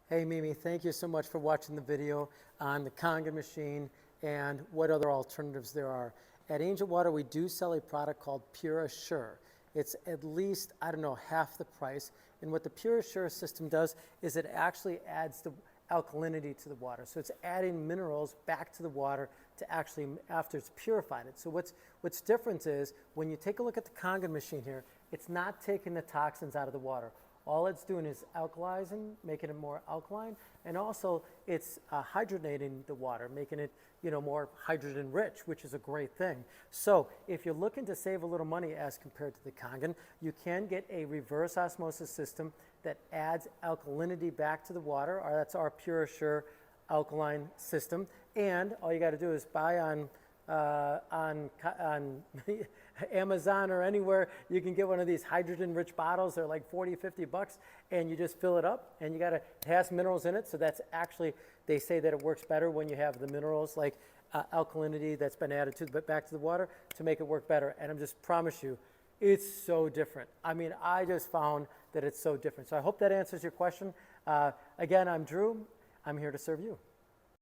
Hey Mimi, thank you so much for watching the video on the Kangen machine and what other alternatives there are. At Angel Water, we do sell a product called Pure Assure. It's at least, I don't know, half the price. And what the Pure Assure system does is it actually adds the alkalinity to the water. So it's adding minerals back to the water to actually, after it's purified it. So what's different is when you take a look at the Kangen machine here, it's not taking the toxins out of the water. All it's doing is alkalizing, making it more alkaline, and also it's hydrogenating the water, making it more hydrogen rich, which is a great thing. So if you're looking to save a little money as compared to the Kangen, you can get a reverse osmosis system that adds alkalinity back to the water. That's our Pure Assure alkaline system. And all you got to do is buy on Amazon or anywhere, you can get one of these hydrogen-rich bottles. They're like 40, 50 bucks, and you just fill it up, and it has minerals in it, so that's actually, they say that it works better when you have the minerals like alkalinity that's been added back to the water to make it work better. And I just promise you, it's so different. I mean, I just found that it's so different. So I hope that answers your question. Again, I'm Drew. I'm here to serve you.